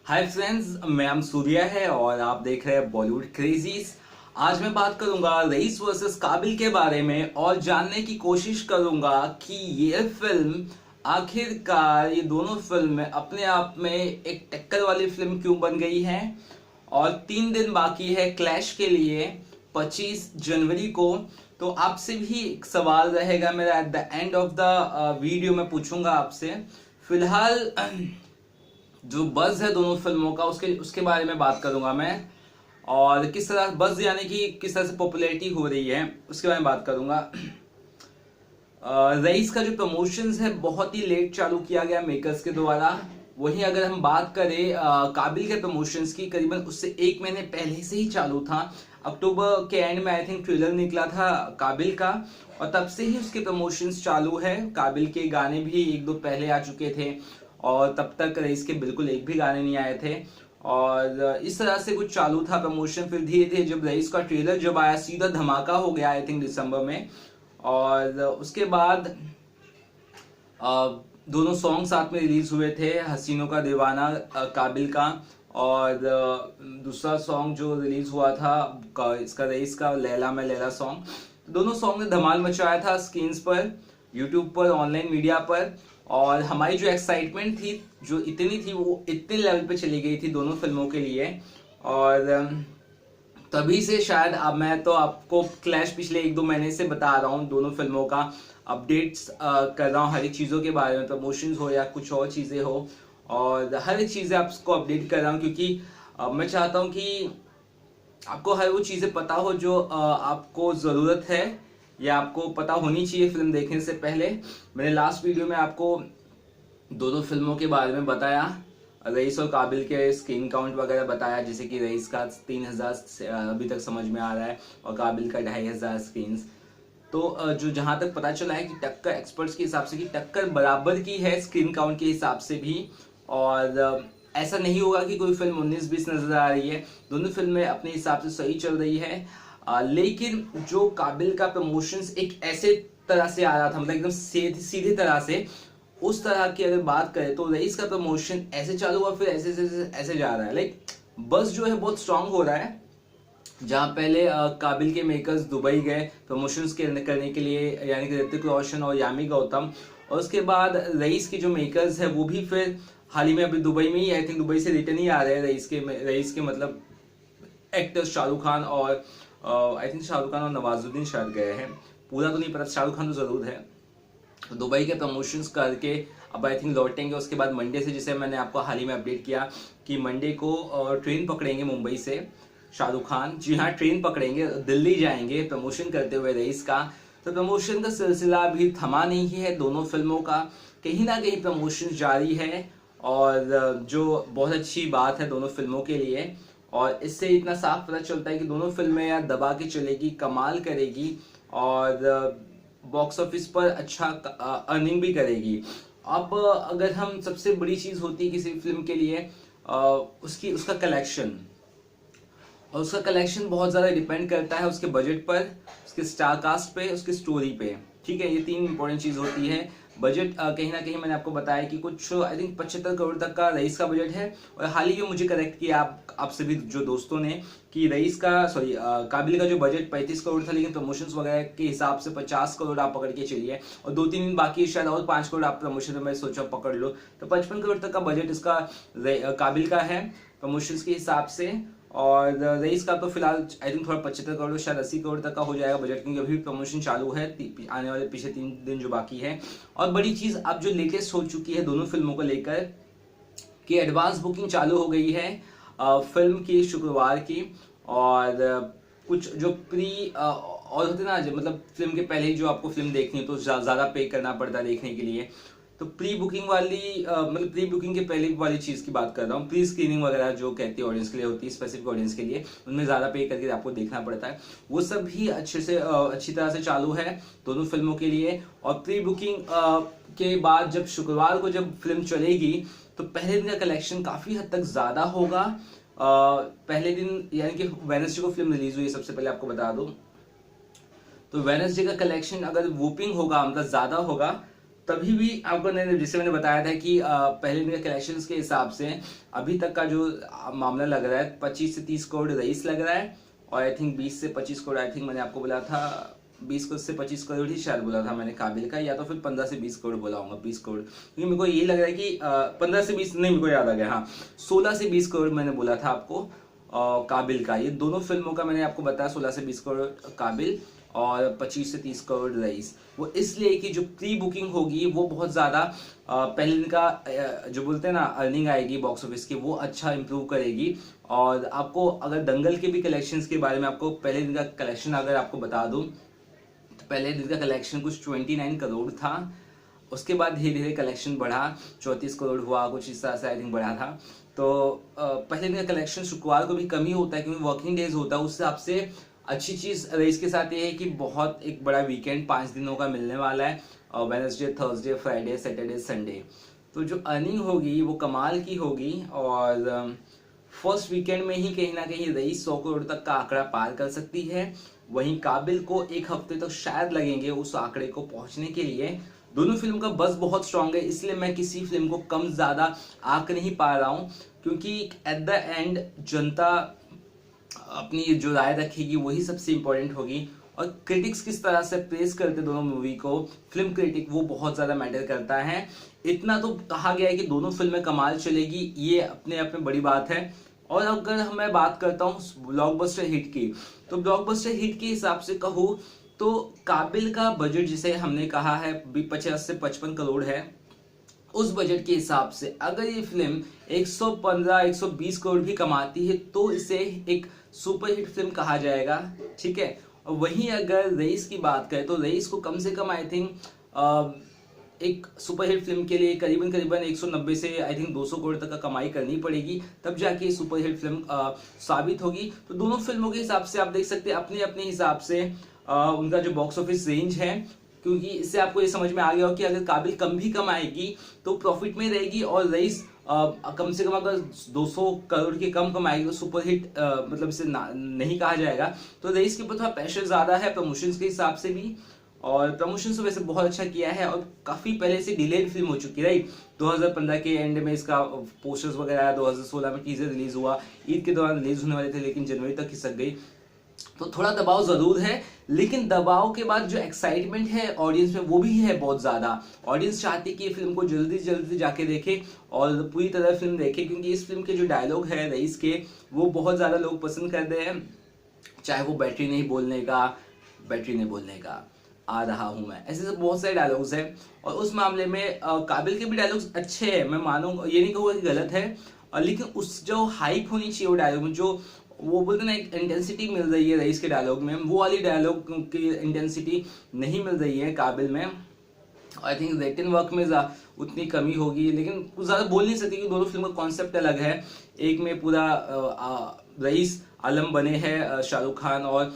Hi friends, मैं हम सूर्या है और आप देख रहे हैं बॉलीवुड क्रेजीज। आज मैं बात करूंगा रईस वर्सेस काबिल के बारे में और जानने की कोशिश करूंगा कि ये फिल्म आखिरकार ये दोनों फिल्म अपने आप में एक टक्कर वाली फिल्म क्यों बन गई है। और 3 दिन बाकी है क्लैश के लिए 25 जनवरी को। तो आपसे भी एक सवाल रहेगा मेरा, at the end of the video मैं पूछूंगा आपसे। फिलहाल जो बज़ है दोनों फिल्मों का उसके उसके बारे में बात करूंगा मैं, और किस तरह बज़ यानी कि किस तरह से पॉपुलैरिटी हो रही है उसके बारे में बात करूंगा। रईस का जो प्रमोशंस है बहुत ही लेट चालू किया गया मेकर्स के द्वारा। वहीं अगर हम बात करें काबिल के प्रमोशंस की, करीबन उससे 1 महीने पहले से ही चालू था। अक्टूबर के एंड में आई थिंक ट्रेलर निकला था काबिल का, और तब से ही उसके प्रमोशंस चालू है। काबिल के गाने भी 1-2 पहले आ चुके थे और तब तक रईस के बिल्कुल एक भी गाने नहीं आए थे, और इस तरह से कुछ चालू था प्रमोशन। फिर धीरे धीरे जब रईस का ट्रेलर जब आया सीधा धमाका हो गया आई थिंक दिसंबर में। और उसके बाद दोनों सॉन्ग साथ में रिलीज हुए थे, हसीनों का दीवाना काबिल का, और दूसरा सॉन्ग जो रिलीज हुआ था इसका रईस का लैला में लैला सॉन्ग। दोनों सॉन्ग ने धमाल मचाया था स्क्रीन्स पर, यूट्यूब पर, ऑनलाइन मीडिया पर। और हमारी जो एक्साइटमेंट थी जो इतनी थी वो इतने लेवल पे चली गई थी दोनों फिल्मों के लिए। और तभी से शायद अब मैं तो आपको क्लैश पिछले 1-2 महीने से बता रहा हूँ, दोनों फिल्मों का अपडेट्स कर रहा हूँ हर एक चीज़ों के बारे में, प्रमोशंस हो या कुछ और चीज़ें हो, और हर एक चीज़ें आपको अपडेट कर रहा हूँ क्योंकि मैं चाहता हूँ कि आपको हर वो चीज़ें पता हो जो आपको ज़रूरत है या आपको पता होनी चाहिए फिल्म देखने से पहले। मैंने लास्ट वीडियो में आपको दोनों फिल्मों के बारे में बताया, रईस और काबिल के स्क्रीन काउंट वगैरह बताया, जैसे कि रईस का 3000 अभी तक समझ में आ रहा है और काबिल का 2500 स्क्रीन। तो जो जहां तक पता चला है कि टक्कर एक्सपर्ट्स के हिसाब से कि टक्कर बराबर की है स्क्रीन काउंट के हिसाब से भी। और ऐसा नहीं होगा कि कोई फिल्म 19-20 नजर आ रही है, दोनों फिल्में अपने हिसाब से सही चल रही है। लेकिन जो काबिल का प्रमोशंस एक ऐसे तरह से आ रहा था, मतलब एकदम सीधे तरह से, उस तरह की अगर बात करें तो रईस का प्रमोशन ऐसे चालू हुआ फिर ऐसे ऐसे ऐसे जा रहा है। लाइक बस जो है बहुत स्ट्रांग हो रहा है। जहां पहले काबिल के मेकर्स दुबई गए प्रमोशंस करने के लिए, यानी कि ऋतिक रोशन और यामी गौतम, और उसके बाद रईस के जो मेकर्स है वो भी फिर हाल ही में अभी दुबई में ही आई थिंक दुबई से रिटर्न ही आ रहे हैं। रईस के मतलब एक्टर्स शाहरुख खान और आई थिंक शाहरुख खान और नवाजुद्दीन शायद गए हैं, पूरा तो नहीं पता, शाहरुख खान तो जरूर है। दुबई के प्रमोशंस करके अब आई थिंक लौटेंगे उसके बाद मंडे से, जिसे मैंने आपको हाल ही में अपडेट किया कि मंडे को ट्रेन पकड़ेंगे मुंबई से शाहरुख खान। जी हाँ, ट्रेन पकड़ेंगे, दिल्ली जाएंगे प्रमोशन करते हुए रईस का। तो प्रमोशन का सिलसिला अभी थमा नहीं है दोनों फिल्मों का, कहीं ना कहीं प्रमोशन जारी है, और जो बहुत अच्छी बात है दोनों फिल्मों के लिए। और इससे इतना साफ पता चलता है कि दोनों फिल्में यार दबा के चलेगी, कमाल करेगी, और बॉक्स ऑफिस पर अच्छा अर्निंग भी करेगी। अब अगर हम सबसे बड़ी चीज होती है किसी फिल्म के लिए उसका कलेक्शन, और उसका कलेक्शन बहुत ज्यादा डिपेंड करता है उसके बजट पर, उसके स्टार कास्ट पे, उसकी स्टोरी पे। ठीक है, ये 3 इंपॉर्टेंट चीज होती है। बजट कहीं ना कहीं मैंने आपको बताया कि कुछ आई थिंक 75 करोड़ तक का रईस का बजट है। और हाल ही में मुझे करेक्ट किया आप सभी जो दोस्तों ने कि रईस का काबिल का जो बजट 35 करोड़ था, लेकिन प्रमोशंस वगैरह के हिसाब से 50 करोड़ आप पकड़ के चलिए, और 2-3 दिन बाकी शायद और 5 करोड़ आप प्रमोशन में मैं सोचा पकड़ लो, तो 55 करोड़ तक का बजट इसका काबिल का है प्रमोशंस के हिसाब से। और रईस का तो फिलहाल आई थिंक थोड़ा 75 करोड़ शायद 80 करोड़ तक का हो जाएगा बजट, क्योंकि अभी प्रमोशन चालू है आने वाले पिछले 3 दिन जो बाकी है। और बड़ी चीज अब जो लेटेस्ट हो चुकी है दोनों फिल्मों को लेकर कि एडवांस बुकिंग चालू हो गई है फिल्म की शुक्रवार की। और कुछ जो प्री और होते ना, मतलब फिल्म के पहले ही जो आपको फिल्म देखनी है तो ज्यादा पे करना पड़ता है देखने के लिए, तो प्री बुकिंग वाली मतलब प्री बुकिंग के पहले वाली चीज की बात कर रहा हूँ। प्री स्क्रीनिंग वगैरह जो कहती है ऑडियंस के लिए होती है, स्पेसिफिक ऑडियंस के लिए, उनमें ज्यादा पे करके आपको देखना पड़ता है। वो सब भी अच्छी तरह से चालू है दोनों फिल्मों के लिए। और प्री बुकिंग के बाद जब शुक्रवार को जब फिल्म चलेगी तो पहले दिन का कलेक्शन काफी हद तक ज्यादा होगा। पहले दिन यानी कि वेडनेसडे को फिल्म रिलीज हुई है, सबसे पहले आपको बता दूं, तो वेडनेसडे का कलेक्शन अगर वूपिंग होगा, मतलब ज्यादा होगा, तभी भी आपको जैसे मैंने बताया था कि पहले दिन के कलेक्शंस के हिसाब से अभी तक का जो मामला लग रहा है 25 से 30 करोड़ रईस लग रहा है, और आई थिंक 20 से 25 करोड़, आई थिंक मैंने आपको बोला था 20 से 25 करोड़ ही शायद बोला था मैंने काबिल का, या तो फिर 15 से 20 करोड़ बोला होगा, 20 करोड़, क्योंकि मेरे को ये लग रहा है कि 15 से 20 नहीं, मेरे को याद आ गया, हाँ 16 से 20 करोड़ मैंने बोला था आपको काबिल का। ये दोनों फिल्मों का मैंने आपको बताया 16 से 20 करोड़ काबिल और 25 से 30 करोड़ रईस। वो इसलिए कि जो प्री बुकिंग होगी वो बहुत ज़्यादा पहले दिन का जो बोलते हैं ना अर्निंग आएगी बॉक्स ऑफिस की, वो अच्छा इंप्रूव करेगी। और आपको अगर दंगल के भी कलेक्शंस के बारे में आपको पहले दिन का कलेक्शन अगर आपको बता दूं, तो पहले दिन का कलेक्शन कुछ 29 करोड़ था, उसके बाद धीरे धीरे कलेक्शन बढ़ा, 34 करोड़ हुआ, कुछ इस तरह से आई थिंक बढ़ा था। तो पहले दिन का कलेक्शन शुक्रवार को भी कम ही होता है क्योंकि वर्किंग डेज होता है, उस हिसाब से अच्छी चीज़ रईस के साथ ये है कि बहुत एक बड़ा वीकेंड 5 दिनों का मिलने वाला है, Wednesday, Thursday, Friday, Saturday, Sunday. तो जो अर्निंग होगी वो कमाल की होगी, और फर्स्ट वीकेंड में ही कहीं ना कहीं रईस 100 करोड़ तक का आंकड़ा पार कर सकती है। वहीं काबिल को एक हफ्ते तक शायद लगेंगे उस आंकड़े को पहुंचने के लिए। दोनों फिल्म का बज़ बहुत स्ट्रांग है, इसलिए मैं किसी फिल्म को कम ज्यादा आंक नहीं पा रहा हूं, क्योंकि एट द एंड जनता अपनी जो राय रखेगी वही सबसे इंपॉर्टेंट होगी। और क्रिटिक्स किस तरह से प्रेस करते दोनों मूवी को, फिल्म क्रिटिक, वो बहुत ज्यादा मैटर करता है। इतना तो कहा गया है कि दोनों फिल्में कमाल चलेगी, ये अपने आप में बड़ी बात है। और अगर मैं बात करता हूँ ब्लॉकबस्टर हिट की, तो ब्लॉकबस्टर हिट के हिसाब से कहूँ तो काबिल का बजट जिसे हमने कहा है 50 से 55 करोड़ है, उस बजट के हिसाब से अगर ये फिल्म 115-120 करोड़ भी कमाती है तो इसे एक सुपर हिट फिल्म कहा जाएगा, ठीक है। और वहीं अगर रईस की बात करें तो रईस को कम से कम आई थिंक एक सुपर हिट फिल्म के लिए करीबन 190 से आई थिंक 200 करोड़ तक का कमाई करनी पड़ेगी, तब जाके सुपर हिट फिल्म साबित होगी। तो दोनों फिल्मों के हिसाब से आप देख सकते हैं अपने अपने हिसाब से उनका जो बॉक्स ऑफिस रेंज है, क्योंकि इससे आपको ये समझ में आ गया हो कि अगर काबिल कम भी कमाएगी तो प्रॉफिट में रहेगी, और रईस कम से कम अगर 200 करोड़ के कम कमाएगी तो सुपर हिट मतलब इसे नहीं कहा जाएगा। तो रईस के ऊपर थोड़ा प्रेशर ज्यादा है प्रमोशंस के हिसाब से भी, और प्रमोशन तो वैसे बहुत अच्छा किया है, और काफी पहले से डिलेड फिल्म हो चुकी है, राइट। 2015 के एंड में इसका पोस्टर्स वगैरह आया, 2016 में टीजर रिलीज हुआ, ईद के दौरान रिलीज होने वाले थे लेकिन जनवरी तक खिसक गई। तो थोड़ा दबाव जरूर है, लेकिन दबाव के बाद जो एक्साइटमेंट है ऑडियंस में वो भी है बहुत ज्यादा। ऑडियंस चाहती है कि ये फिल्म को जल्दी जल्दी जाके देखे और पूरी तरह फिल्म देखे, क्योंकि इस फिल्म के जो डायलॉग है रईस के वो बहुत ज्यादा लोग पसंद करते हैं, चाहे वो बैटरी नहीं बोलने का आ रहा हूं मैं, ऐसे सब बहुत सारे डायलॉग्स हैं। और उस मामले में काबिल के भी डायलॉग्स अच्छे हैं, मैं मानूंगा, ये नहीं कहूँगा कि गलत है, लेकिन उस जो हाइप होनी चाहिए वो डायलॉग में, जो वो बोलते ना एक इंटेंसिटी मिल रही है रईस के डायलॉग में, वो वाली डायलॉग की इंटेंसिटी नहीं मिल रही है काबिल में। आई थिंक रिटन वर्क में उतनी कमी होगी, लेकिन कुछ ज्यादा बोल नहीं सकती कि दोनों फिल्म का कॉन्सेप्ट अलग है। एक में पूरा रईस आलम बने हैं शाहरुख खान और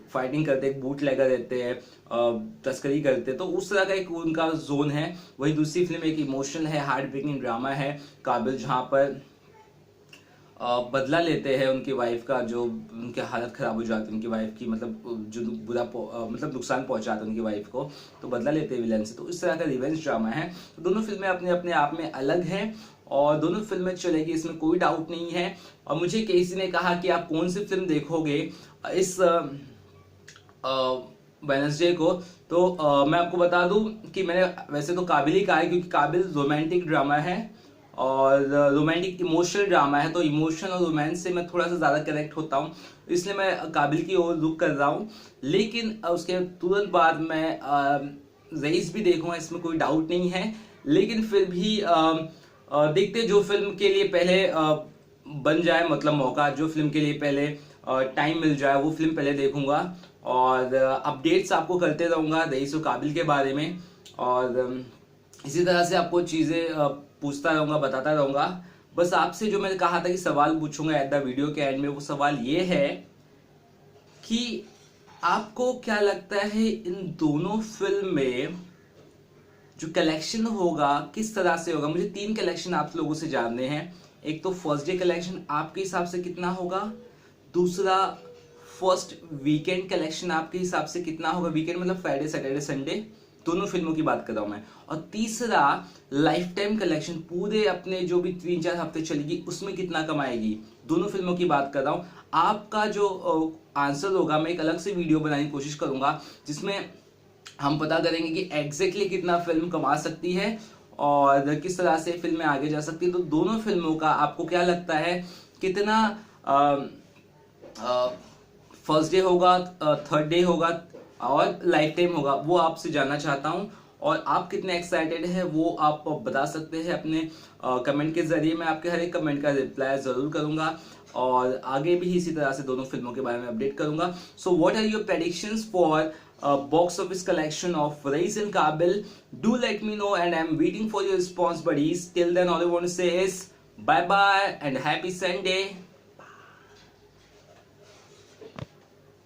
फाइटिंग करते, एक बूट लेगर रहते हैं, तस्करी करते, तो उस तरह का एक उनका जोन है। वही दूसरी फिल्म एक इमोशनल है, हार्ट ब्रेकिंग ड्रामा है काबिल, जहाँ पर बदला लेते हैं उनकी वाइफ का, जो उनकी हालत खराब हो जाती है उनकी वाइफ की, मतलब जो बुरा मतलब नुकसान पहुंचाता है उनकी वाइफ को, तो बदला लेते हैं विलन से। तो इस तरह का रिवेंज ड्रामा है। तो दोनों फिल्में अपने अपने आप में अलग हैं और दोनों फिल्में चलेगी, इसमें कोई डाउट नहीं है। और मुझे किसी ने कहा कि आप कौन सी फिल्म देखोगे इस वेडनेसडे को, तो मैं आपको बता दूं कि मैंने वैसे तो काबिल ही कहा है, क्योंकि काबिल रोमांटिक ड्रामा है और रोमांटिक इमोशनल ड्रामा है, तो इमोशन और रोमांस से मैं थोड़ा सा ज्यादा कनेक्ट होता हूँ, इसलिए मैं काबिल की ओर रुक कर रहा हूँ। लेकिन उसके तुरंत बाद मैं रईस भी देखूंगा, इसमें कोई डाउट नहीं है। लेकिन फिर भी देखते जो फिल्म के लिए पहले बन जाए, मतलब मौका, जो फिल्म के लिए पहले टाइम मिल जाए वो फिल्म पहले देखूंगा, और अपडेट्स आपको करते रहूंगा रईस और काबिल के बारे में, और इसी तरह से आपको चीजें पूछता रहूंगा, बताता रहूंगा। बस आपसे जो मैंने कहा था कि सवाल पूछूंगा एट द वीडियो के एंड में, वो सवाल ये है कि आपको क्या लगता है इन दोनों फिल्म में जो कलेक्शन होगा किस तरह से होगा। मुझे 3 कलेक्शन आप लोगों से जानने हैं। एक तो फर्स्ट डे कलेक्शन आपके हिसाब से कितना होगा, दूसरा फर्स्ट वीकेंड कलेक्शन आपके हिसाब से कितना होगा, वीकेंड मतलब फ्राइडे सैटरडे संडे दोनों फिल्मों की बात कर रहा हूं मैं। और तीसरा, लाइफ टाइम कलेक्शन पूरे अपने जो भी 3-4 हफ्ते चलेगी उसमें कितना कमाएगी, दोनों फिल्मों की बात कर रहा हूं। आपका जो आंसर होगा, मैं एक अलग से वीडियो बनाने की कोशिश करूंगा जिसमें हम पता करेंगे कि एग्जैक्टली कितना फिल्म कमा सकती है और किस तरह से फिल्में आगे जा सकती है। तो दोनों फिल्मों का आपको क्या लगता है कितना फर्स्ट डे होगा, थर्ड डे होगा और लाइफ टाइम होगा, वो आपसे जानना चाहता हूं। और आप कितने एक्साइटेड है वो आप बता सकते हैं अपने कमेंट के जरिए। मैं आपके हर एक कमेंट का रिप्लाई जरूर करूंगा और आगे भी इसी तरह से दोनों फिल्मों के बारे में अपडेट करूंगा। So what are your predictions for box office collection of Raees and Kabil? Do let me know and I'm waiting for your response buddies. Till then all I want to say is bye bye and happy Sunday.